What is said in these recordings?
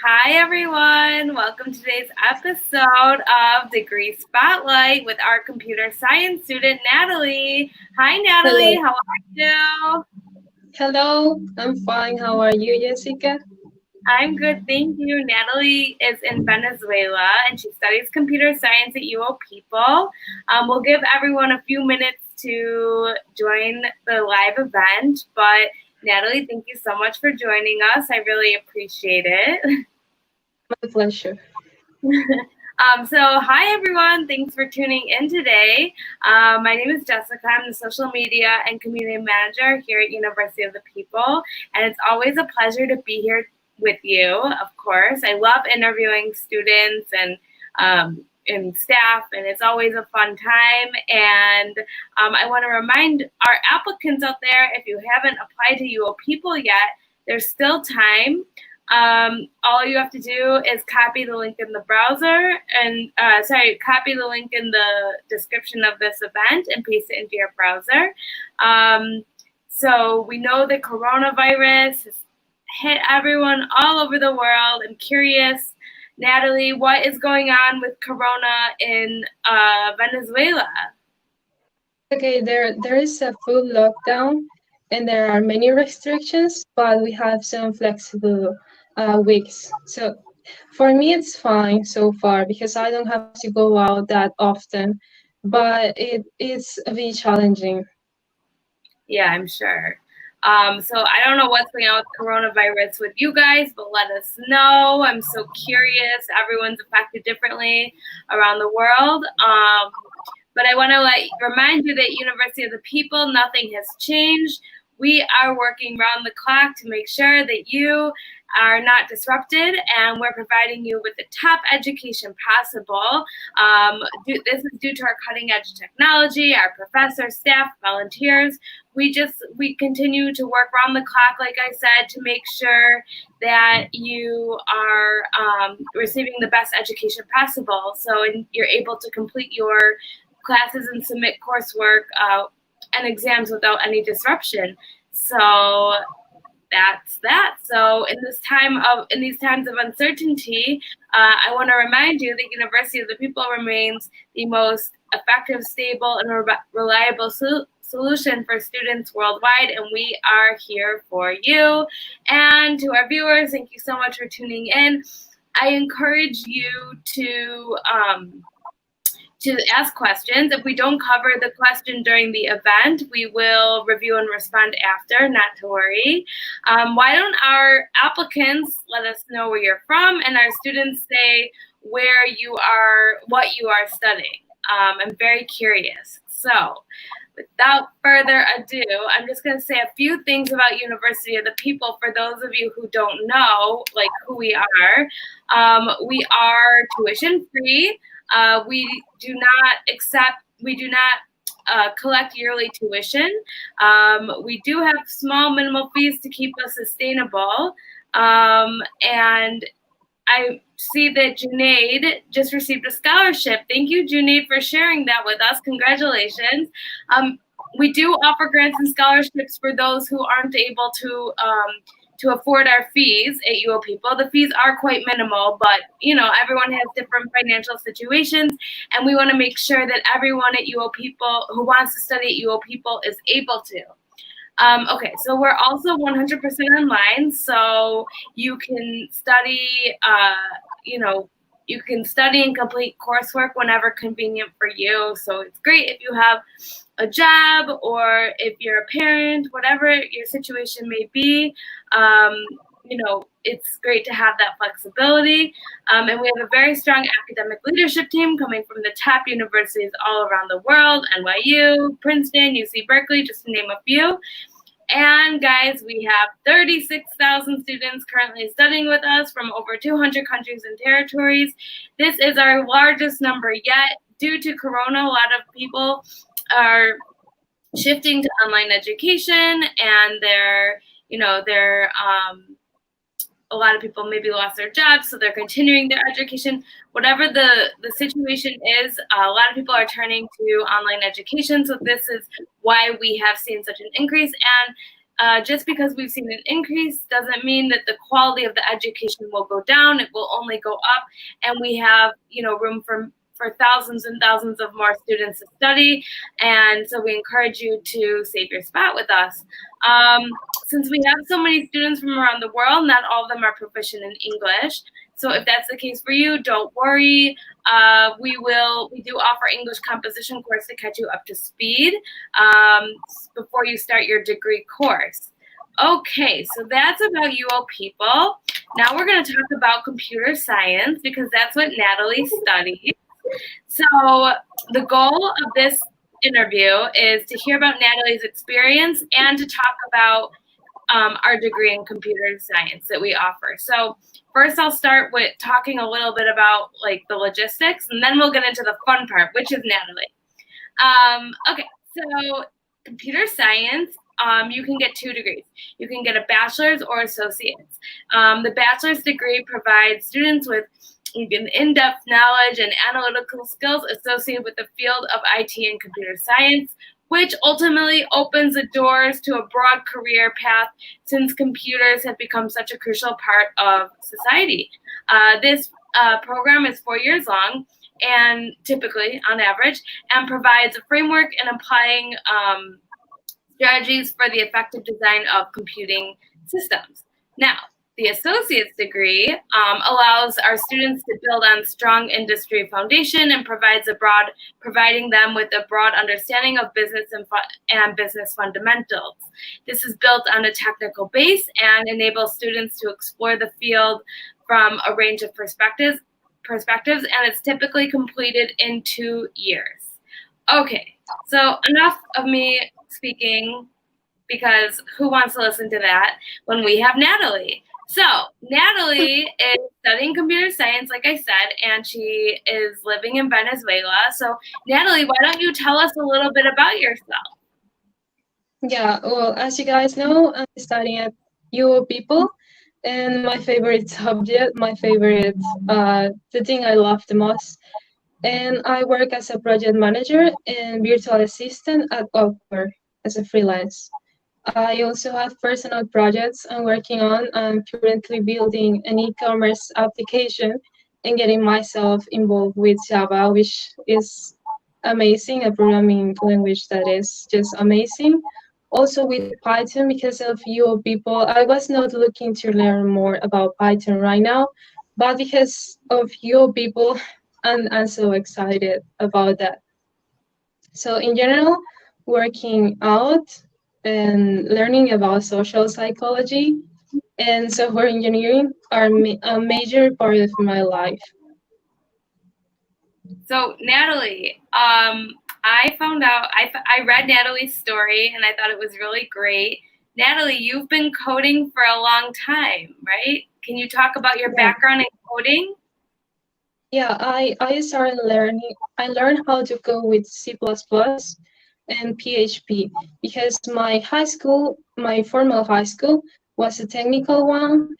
Hi, everyone. Welcome to today's episode of Degree Spotlight with our computer science student, Nathaly. Hi, Nathaly. Hello. How are you? Hello, I'm fine. How are you, Jessica? I'm good, thank you. Nathaly is in Venezuela and she studies computer science at UO People. We'll give everyone a few minutes to join the live event, but Nathaly, thank you so much for joining us. I really appreciate it. My pleasure. Hi everyone. Thanks for tuning in today. My name is Jessica. I'm the social media and community manager here at University of the People, and it's always a pleasure to be here with you. Of course, I love interviewing students and staff, and it's always a fun time. And I want to remind our applicants out there, if you haven't applied to UO People yet, there's still time. All you have to do is copy the link in the browser and copy the link in the description of this event and paste it into your browser. So we know that coronavirus has hit everyone all over the world. I'm curious, Nathaly, what is going on with corona in Venezuela? Okay, there is a full lockdown and there are many restrictions, but we have some flexible weeks. So for me, it's fine so far because I don't have to go out that often, but it is a bit challenging. Yeah, I'm sure. So I don't know what's going on with coronavirus with you guys, but let us know. I'm so curious. Everyone's affected differently around the world. But I want to remind you that University of the People, nothing has changed. We are working round the clock to make sure that you are not disrupted, and we're providing you with the top education possible. This is due to our cutting edge technology, our professors, staff, volunteers. We continue to work round the clock, like I said, to make sure that you are receiving the best education possible. So you're able to complete your classes and submit coursework and exams without any disruption. So that's that. So in these times of uncertainty, I want to remind you that University of the People remains the most effective, stable, and reliable solution for students worldwide, and we are here for you. And to our viewers, thank you so much for tuning in. I encourage you to ask questions. If we don't cover the question during the event, we will review and respond after, not to worry. Why don't our applicants let us know where you're from and our students say where you are, what you are studying? I'm very curious. So without further ado, I'm just going to say a few things about University of the People for those of you who don't know, like who we are. We are tuition free. We do not collect yearly tuition. We do have small minimal fees to keep us sustainable. And I see that Junaid just received a scholarship. Thank you, Junaid, for sharing that with us. Congratulations. We do offer grants and scholarships for those who aren't able to afford our fees at UO People. The fees are quite minimal, but everyone has different financial situations, and we want to make sure that everyone at UO People who wants to study at UO People is able to. Okay, so we're also 100% online, so you can study, you can study and complete coursework whenever convenient for you. So it's great if you have a job or if you're a parent, whatever your situation may be. It's great to have that flexibility. And we have a very strong academic leadership team coming from the top universities all around the world, NYU, Princeton, UC Berkeley, just to name a few. And guys, we have 36,000 students currently studying with us from over 200 countries and territories. This is our largest number yet. Due to Corona, a lot of people are shifting to online education, and a lot of people maybe lost their jobs, so they're continuing their education. Whatever the situation is, a lot of people are turning to online education, so this is why we have seen such an increase. And Just because we've seen an increase doesn't mean that the quality of the education will go down. It will only go up, and we have, room for thousands and thousands of more students to study. And so we encourage you to save your spot with us. Since we have so many students from around the world, not all of them are proficient in English. So if that's the case for you, don't worry. We do offer English composition course to catch you up to speed before you start your degree course. Okay, so that's about UO people. Now we're going to talk about computer science because that's what Nathaly studies. So the goal of this interview is to hear about Nathaly's experience and to talk about our degree in computer science that we offer. So first I'll start with talking a little bit about like the logistics, and then we'll get into the fun part, which is Nathaly. Okay, so computer science, you can get 2 degrees. You can get a bachelor's or associate's. The bachelor's degree provides students with in-depth knowledge and analytical skills associated with the field of IT and computer science, which ultimately opens the doors to a broad career path since computers have become such a crucial part of society. This program is 4 years long, and typically, on average, and provides a framework in applying strategies for the effective design of computing systems. Now, the associate's degree allows our students to build on strong industry foundation and providing them with a broad understanding of business and business fundamentals. This is built on a technical base and enables students to explore the field from a range of perspectives, and it's typically completed in 2 years. Okay, so enough of me speaking, because who wants to listen to that when we have Nathaly? So Nathaly is studying computer science, like I said, and she is living in Venezuela. So Nathaly, why don't you tell us a little bit about yourself? Yeah, well, as you guys know, I'm studying at UO People, and my favorite subject, the thing I love the most, and I work as a project manager and virtual assistant at Upwork as a freelance. I also have personal projects I'm working on. I'm currently building an e-commerce application and getting myself involved with Java, which is amazing, a programming language that is just amazing. Also with Python, because of you people, I was not looking to learn more about Python right now, but because of you people, I'm so excited about that. So in general, working out and learning about social psychology and software engineering are a major part of my life. So Nathaly, I found out, I read Nathaly's story and I thought it was really great. Nathaly, you've been coding for a long time, right? Can you talk about your background in coding? Yeah, I started learning, I learned how to code with C++ and PHP because my formal high school was a technical one,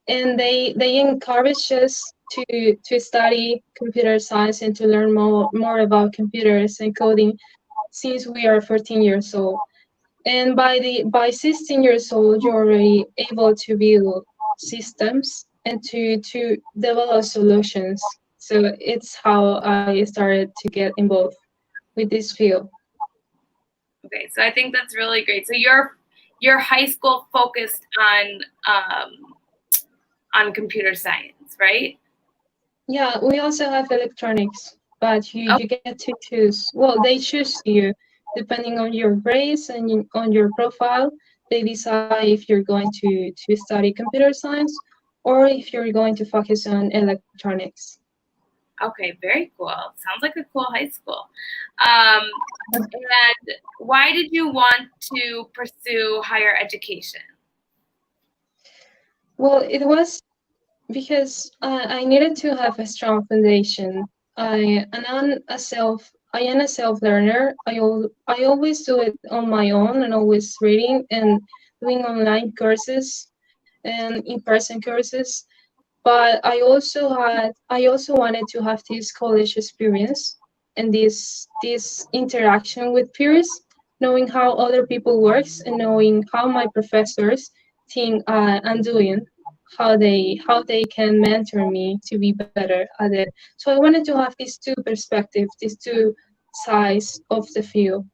and they encouraged us to study computer science and to learn more about computers and coding since we are 14 years old. And by 16 years old, you're already able to build systems and to develop solutions. So it's how I started to get involved with this field. Okay, so I think that's really great. So your high school focused on computer science, right? Yeah, we also have electronics, but you get to choose. Well, they choose you depending on your grades and on your profile. They decide if you're going to study computer science or if you're going to focus on electronics. Okay, very cool. Sounds like a cool high school. And why did you want to pursue higher education? Well, it was because I needed to have a strong foundation. I am a self learner. I always do it on my own and always reading and doing online courses and in person courses. But I also wanted to have this college experience and this interaction with peers. knowing how other people works and knowing how my professors think I'm doing, how they can mentor me to be better at it. So I wanted to have these two perspectives, these two sides of the view.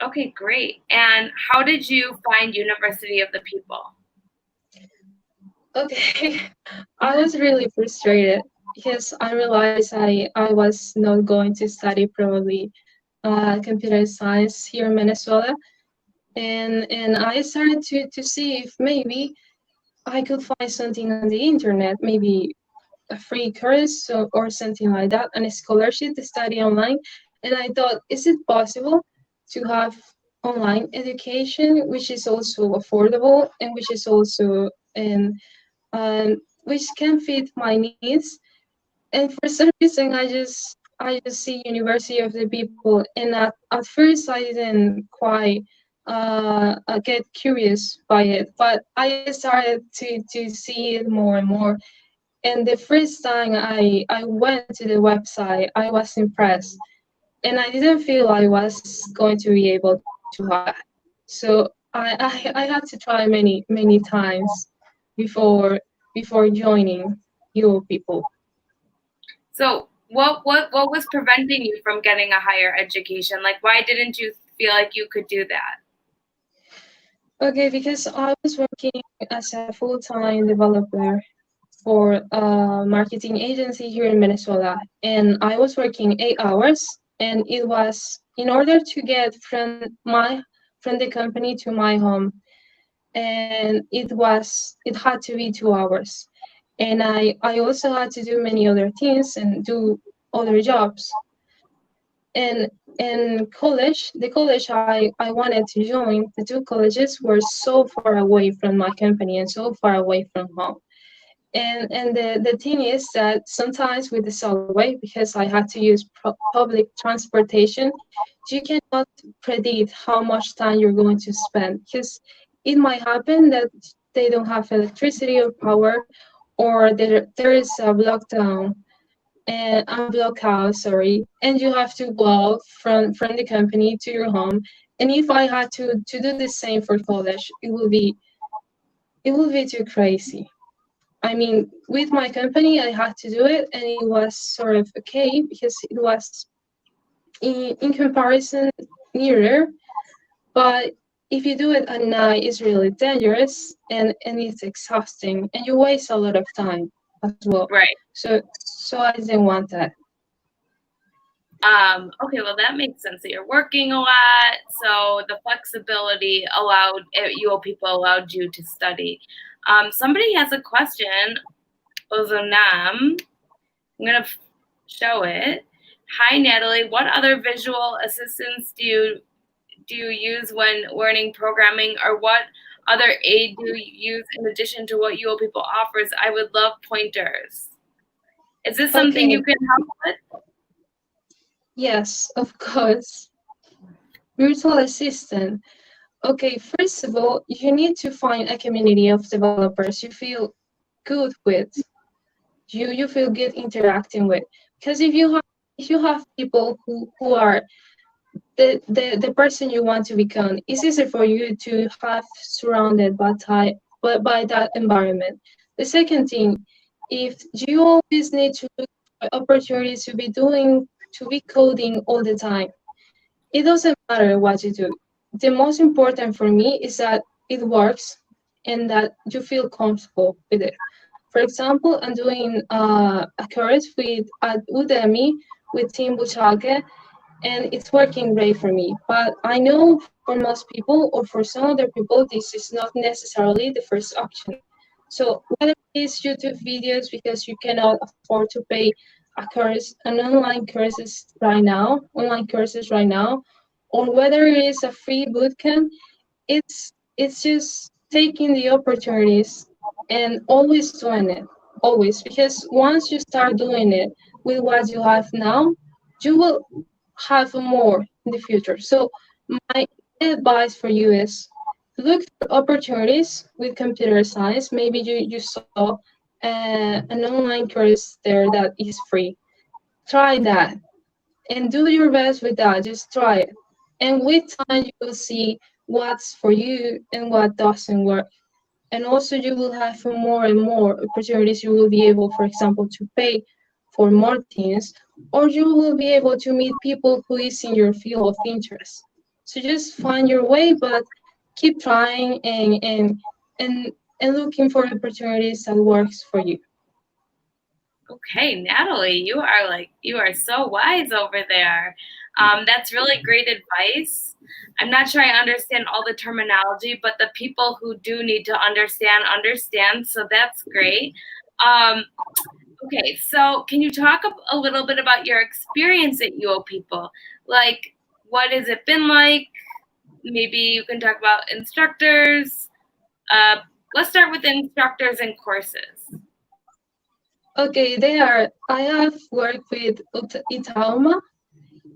Okay, great. And how did you find University of the People? Okay, I was really frustrated because I realized I was not going to study probably computer science here in Venezuela, and I started to see if maybe I could find something on the internet, maybe a free course or something like that, and a scholarship to study online. And I thought, is it possible to have online education, which is also affordable and which is also which can fit my needs? And for some reason, I just see University of the People, and at first I didn't quite get curious by it, but I started to see it more and more. And the first time I went to the website, I was impressed, and I didn't feel I was going to be able to have that. So I had to try many times before joining you people. So, what was preventing you from getting a higher education? Like, why didn't you feel like you could do that? Okay, because I was working as a full-time developer for a marketing agency here in Venezuela, and I was working 8 hours, and it was in order to get from the company to my home, and it had to be 2 hours, and I also had to do many other things and do other jobs. And in college, the college I wanted to join, the two colleges were so far away from my company and so far away from home. And the thing is that sometimes with the subway, because I had to use public transportation, you cannot predict how much time you're going to spend, because it might happen that they don't have electricity or power, or there is a lockdown and a blockout, sorry, and you have to walk from the company to your home. And if I had to do the same for college, it would be too crazy. I mean, with my company, I had to do it, and it was sort of okay because it was in comparison nearer. But if you do it at night, it's really dangerous and it's exhausting, and you waste a lot of time as well. Right. So I didn't want that. Okay, well, that makes sense that you're working a lot. So the flexibility allowed UO people allowed you to study. Somebody has a question. Ozonam. I'm gonna show it. Hi, Nathaly. What other visual assistants do you use when learning programming, or what other aid do you use in addition to what UO people offers? I would love pointers. Is this something Okay, you can help with? yes, of course. Virtual assistant. Okay, first of all, you need to find a community of developers you feel good with, you feel good interacting with. Because if you have people who are the person you want to become, it's easier for you to have surrounded by that environment. The second thing, if you always need to look for opportunities to be coding all the time, it doesn't matter what you do. The most important for me is that it works and that you feel comfortable with it. For example, I'm doing a course at Udemy with Team Buchalke, and it's working great for me. But I know for most people or for some other people, this is not necessarily the first option. So whether it is YouTube videos because you cannot afford to pay online courses right now, or whether it is a free bootcamp, it's just taking the opportunities and always doing it, always, because once you start doing it with what you have now, you will have more in the future. So my advice for you is look for opportunities with computer science. Maybe you saw an online course there that is free. Try that and do your best with that. Just try it. And with time, you will see what's for you and what doesn't work. And also, you will have more and more opportunities. You will be able, for example, to pay for more things, or you will be able to meet people who is in your field of interest. So just find your way, but keep trying and and looking for opportunities that works for you. Okay, Nathaly, you are so wise over there. That's really great advice. I'm not sure I understand all the terminology, but the people who do need to understand. So that's great. Um, okay, so can you talk a little bit about your experience at UO People? Like, what has it been like? Maybe you can talk about instructors. Uh, let's start with instructors and courses. Okay, they are. I have worked with Itauma.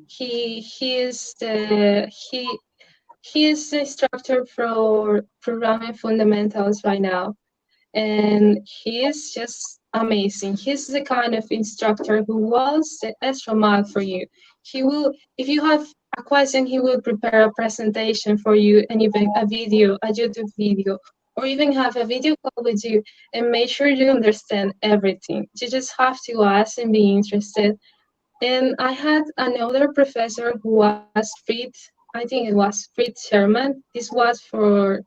He is he is the instructor for programming fundamentals right now, and he is just amazing. He's the kind of instructor who wants the extra mile for you. He will, if you have a question, he will prepare a presentation for you and even a video, a YouTube video, or even have a video call with you and make sure you understand everything. You just have to ask and be interested. And I had another professor who was Fritz, I think it was Fritz Sherman. This was for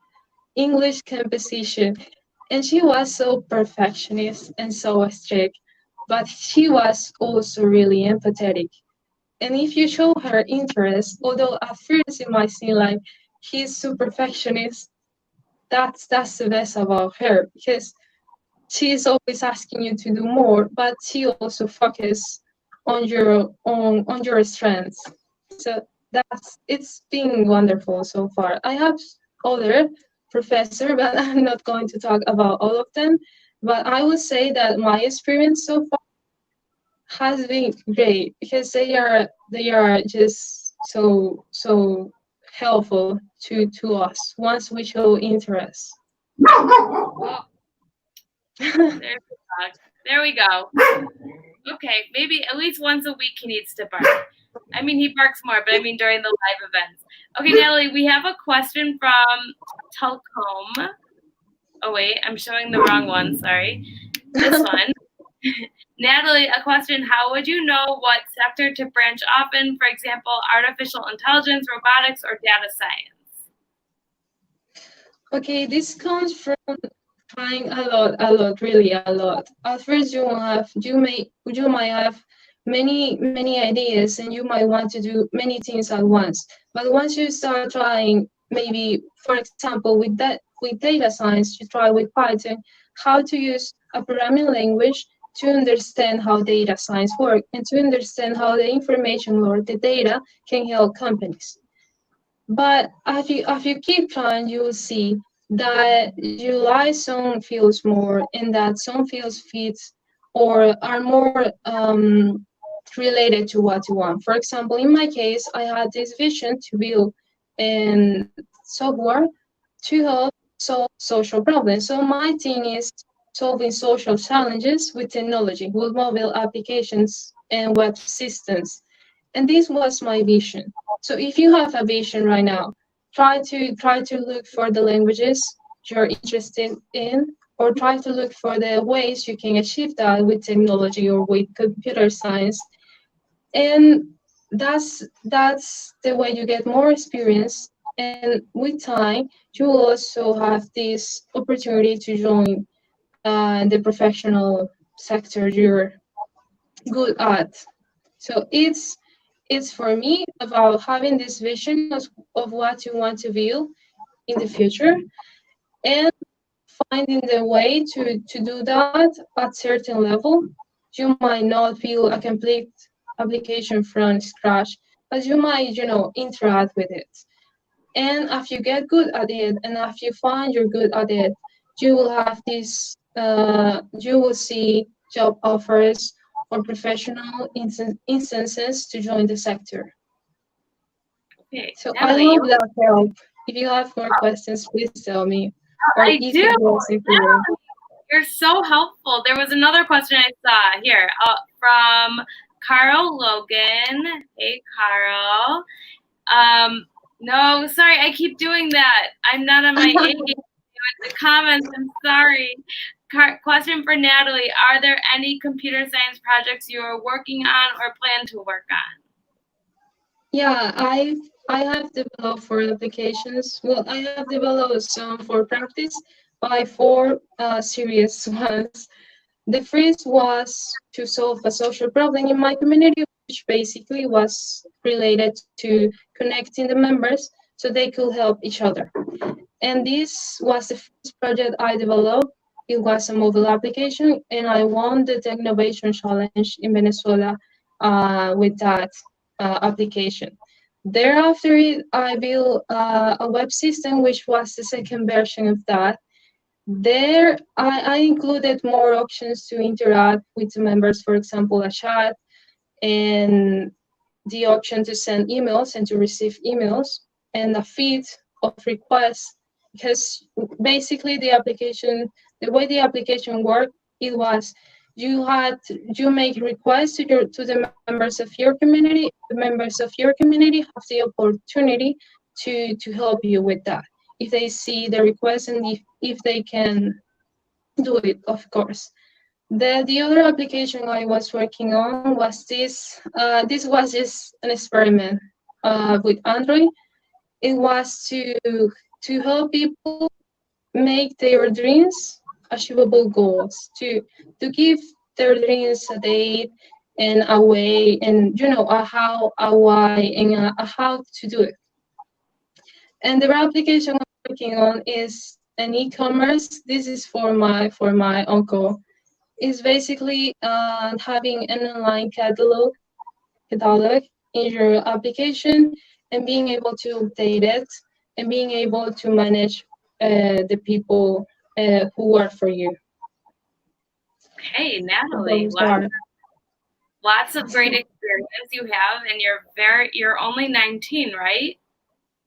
English composition. And she was so perfectionist and so strict, but she was also really empathetic. And if you show her interest, although at first it might seem like he's so perfectionist, that's the best about her because she's always asking you to do more, but she also focuses on your strengths. So that's it's been wonderful so far. I have other professor, but I'm not going to talk about all of them. But I would say that my experience so far has been great because they are just so helpful to us once we show interest. Well, there's the dog. There we go. Okay, maybe at least once a week he needs to bark. I mean, he barks more, but I mean during the live events. Okay, Nathaly, we have a question from Telcom. Oh, wait, I'm showing the wrong one. Sorry. This one. Nathaly, a question. How would you know what sector to branch off in? For example, artificial intelligence, robotics, or data science? Okay, this comes from trying a lot, really a lot. At first, you might have many ideas, and you might want to do many things at once. But once you start trying, maybe for example, with data science, you try with Python how to use a programming language to understand how data science work and to understand how the information or the data can help companies. But if you keep trying, you will see that you like some fields more and that some fields fit or are more related to what you want. For example, in my case, I had this vision to build an software to help solve social problems. So my thing is solving social challenges with technology, with mobile applications and web systems. And this was my vision. So if you have a vision right now, try to look for the languages you're interested in, or try to look for the ways you can achieve that with technology or with computer science. And that's the way you get more experience. And with time, you will also have this opportunity to join the professional sector you're good at. So it's for me about having this vision of what you want to build in the future and finding the way to do that at certain level. You might not build a complete application from scratch, but you might, interact with it. And if you get good at it, and if you find you're good at it, you will have this. You will see job offers or professional instances to join the sector. Okay, So I Nathaly, hope that helped. If you have more questions, please tell me. Or I if do. it was clear. You're so helpful. There was another question I saw here from Carl Logan. Hey, Carl. No, sorry, I keep doing that. I'm not on my A game. The comments, I'm sorry. Question for Nathaly. Are there any computer science projects you are working on or plan to work on? Yeah, I have developed for applications. Well, I have developed some for practice, by four serious ones. The first was to solve a social problem in my community, which basically was related to connecting the members so they could help each other. And this was the first project I developed. It was a mobile application, and I won the Tech Innovation Challenge in Venezuela with that application. Thereafter, I built a web system, which was the second version of that. There, I included more options to interact with the members, for example, a chat and the option to send emails and to receive emails, and a feed of requests. Because basically the way the application worked, it was you make requests to the members of your community. The members of your community have the opportunity to help you with that if they see the request and if they can do it, of course. The other application I was working on was this. This was just an experiment with Android. It was to help people make their dreams achievable goals. To give their dreams a date and a way, and a how, a why, and a how to do it. And the application I'm working on is an e-commerce. This is for my uncle. Is basically having an online catalog in your application and being able to update it and being able to manage the people who work for you. Hey, Nathaly, Those are. lots of great experience you have, and you're only 19, right?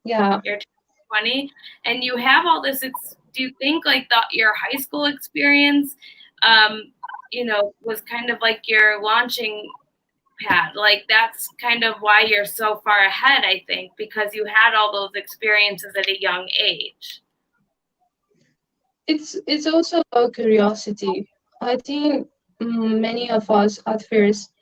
Yeah. You're 20, and you have all this. Do you think like your high school experience, was kind of like your launching pad? Like that's kind of why you're so far ahead, I think, because you had all those experiences at a young age. It's also about curiosity. I think many of us at first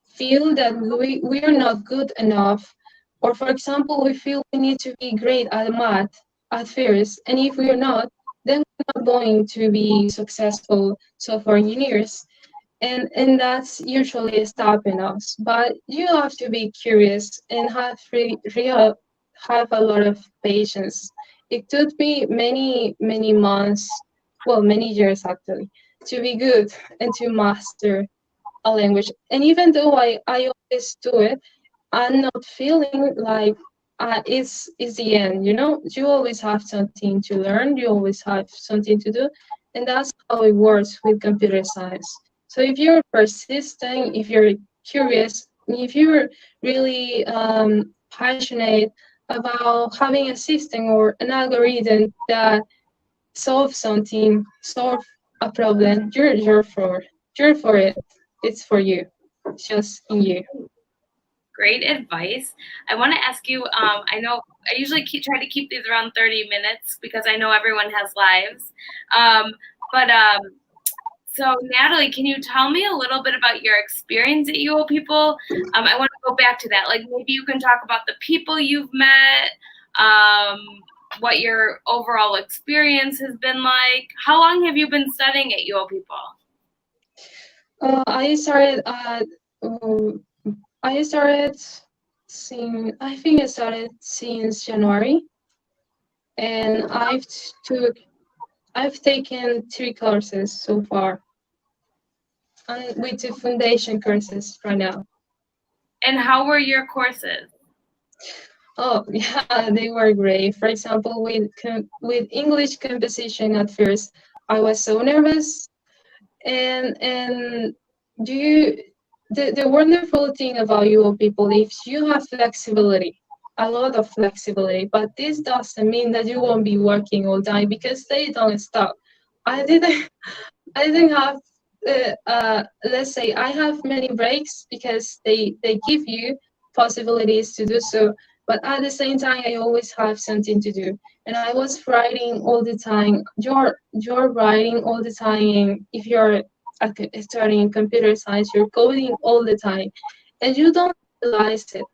feel that we are not good enough, or for example, we feel we need to be great at math at first, and if we are not, then we're not going to be successful software engineers, and that's usually stopping us. But you have to be curious and have a lot of patience. It took me many months, well, many years actually, to be good and to master a language. And even though I always do it, I'm not feeling like it's the end. You always have something to learn. You always have something to do, and that's how it works with computer science. So if you're persistent, if you're curious, if you're really passionate about having a system or an algorithm that solve a problem, you're for it. It's for you. It's just in you. Great advice. I want to ask you. I know I usually try to keep these around 30 minutes because I know everyone has lives. But So, Nathaly, can you tell me a little bit about your experience at UO People? I want to go back to that. Like, maybe you can talk about the people you've met, what your overall experience has been like. How long have you been studying at UO People? I started. I started I think I started since January, and I've taken 3 courses so far, and with the foundation courses right now. And how were your courses? Oh, yeah, they were great. For example, with English composition at first, I was so nervous, and do you the wonderful thing about you people is you have flexibility, a lot of flexibility, but this doesn't mean that you won't be working all time because they don't stop. I didn't have let's say I have many breaks because they give you possibilities to do so, But at the same time, I always have something to do. And I was writing all the time. You're writing all the time. If you're studying computer science, you're coding all the time, and you don't realize it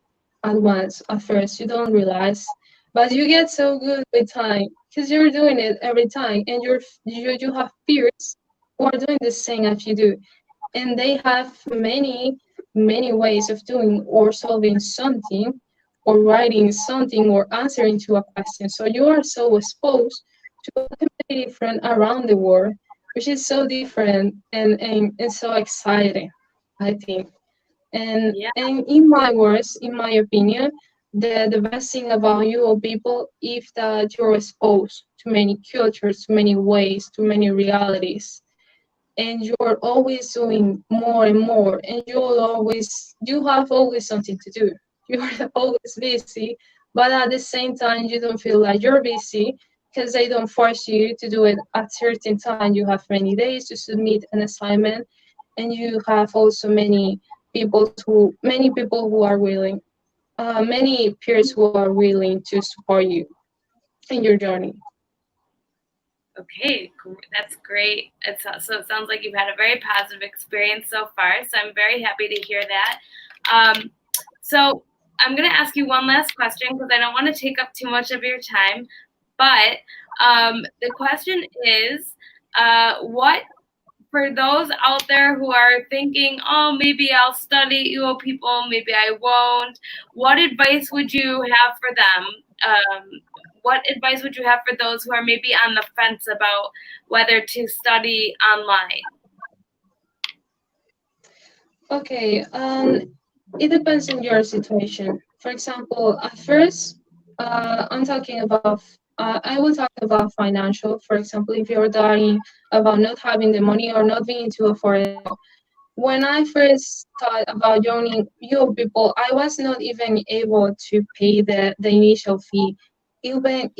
at once. At first, you don't realize, but you get so good with time because you're doing it every time, and you have peers who are doing the same as you do, and they have many ways of doing or solving something or writing something or answering to a question. So you are so exposed to a completely different around the world, which is so different and so exciting, I think. Yeah. And in my words, in my opinion, the best thing about you or people is that you're exposed to many cultures, to many ways, to many realities, and you're always doing more and more, and you have always something to do. You're always busy, but at the same time you don't feel like you're busy because they don't force you to do it at certain time. You have many days to submit an assignment, and you have also many people who are willing, many peers who are willing to support you in your journey. Okay, that's great. So it sounds like you've had a very positive experience so far. So I'm very happy to hear that. Um, so I'm going to ask you one last question because I don't want to take up too much of your time. But the question is, what for those out there who are thinking, oh, maybe I'll study UO people, maybe I won't, what advice would you have for them? What advice would you have for those who are maybe on the fence about whether to study online? Okay, it depends on your situation. For example, at first, I'm talking about, I will talk about financial. For example, if you're dying about not having the money or not being to afford it. When I first thought about joining you people, I was not even able to pay the initial fee, even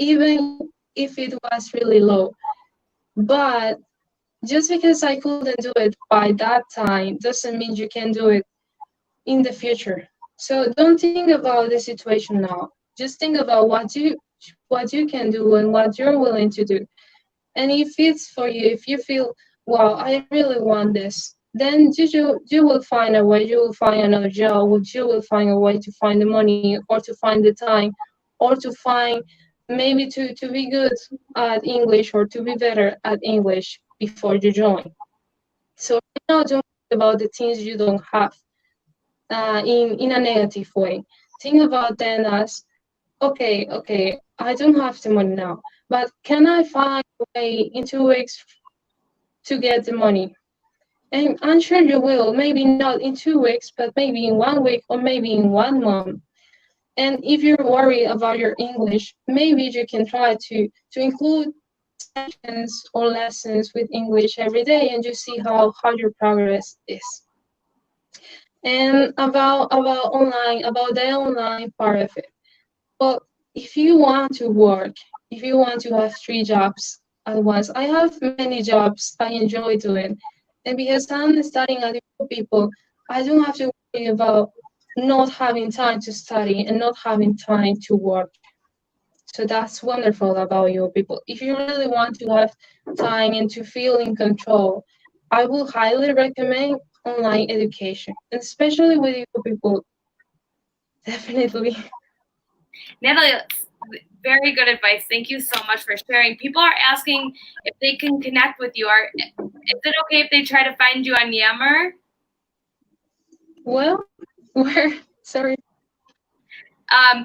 if it was really low. But just because I couldn't do it by that time doesn't mean you can do it in the future. So don't think about the situation now. Just think about what you can do and what you're willing to do. And if it's for you, if you feel, wow, I really want this, then you will find a way. You will find another job. You will find a way to find the money or to find the time or to find maybe to be good at English or to be better at English before you join. So right now, don't think about the things you don't have in a negative way. Think about them as, okay, I don't have the money now, but can I find a way in 2 weeks to get the money? And I'm sure you will, maybe not in 2 weeks, but maybe in 1 week or maybe in 1 month. And if you're worried about your English, maybe you can try to include sessions or lessons with English every day and you see how your progress is. And about the online part of it. Well, if you want to work, if you want to have 3 jobs at once, I have many jobs I enjoy doing. And because I'm studying at people, I don't have to worry about not having time to study and not having time to work. So that's wonderful about your people. If you really want to have time and to feel in control, I will highly recommend online education, especially with your people. Definitely. Nathaly, very good advice. Thank you so much for sharing. People are asking if they can connect with you. Is it okay if they try to find you on Yammer? Well, where? Sorry.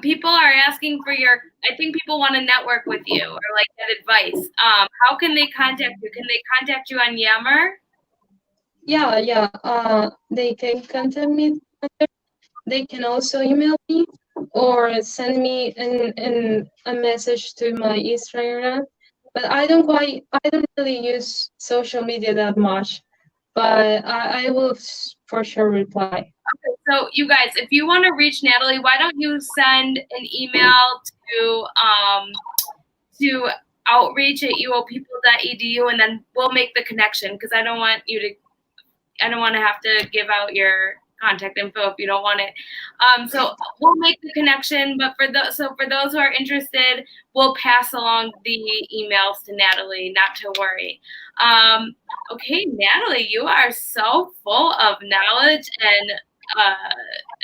People are asking for your. I think people want to network with you or like get advice. How can they contact you? Can they contact you on Yammer? Yeah. They can contact me. They can also email me or send me a message to my Instagram. But I don't really use social media that much. But I will for sure reply. So, you guys, if you want to reach Nathaly, why don't you send an email to outreach@uopeople.edu, and then we'll make the connection because I don't want to have to give out your contact info if you don't want it. So we'll make the connection, but for those who are interested, we'll pass along the emails to Nathaly, not to worry. Okay, Nathaly, you are so full of knowledge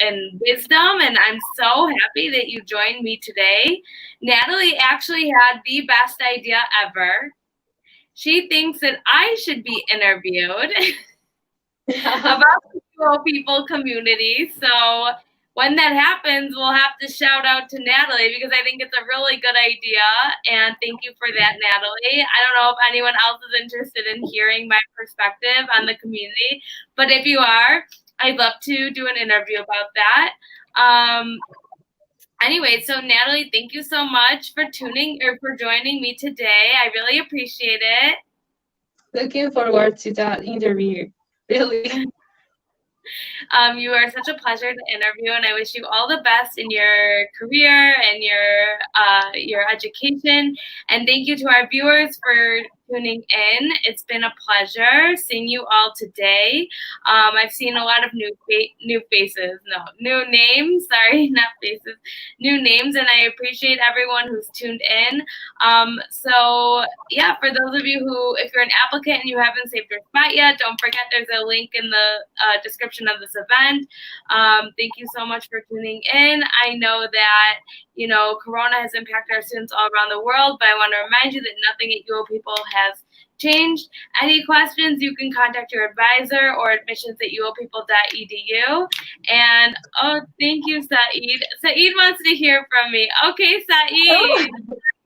and wisdom, and I'm so happy that you joined me today. Nathaly actually had the best idea ever. She thinks that I should be interviewed about the duo people community. So when that happens, we'll have to shout out to Nathaly because I think it's a really good idea. And thank you for that, Nathaly. I don't know if anyone else is interested in hearing my perspective on the community, but if you are, I'd love to do an interview about that. Anyway, so Nathaly, thank you so much for joining me today. I really appreciate it. Looking forward to that interview. Really. You are such a pleasure to interview, and I wish you all the best in your career and your education. And thank you to our viewers for tuning in. It's been a pleasure seeing you all today. I've seen a lot of new faces, new names. Sorry, not faces, new names, and I appreciate everyone who's tuned in. So yeah, for those of you who, if you're an applicant and you haven't saved your spot yet, don't forget there's a link in the description of this event. Thank you so much for tuning in. I know that, you know, Corona has impacted our students all around the world, but I want to remind you that nothing at UO People has changed. Any questions, you can contact your advisor or admissions@uopeople.edu. And oh, thank you, Saeed. Saeed wants to hear from me. Okay, Saeed.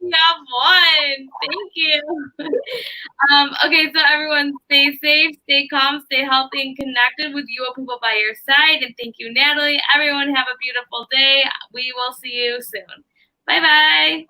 You have one. Thank you. Okay, so everyone stay safe, stay calm, stay healthy, and connected with UO People by your side. And thank you, Nathaly. Everyone have a beautiful day. We will see you soon. Bye-bye.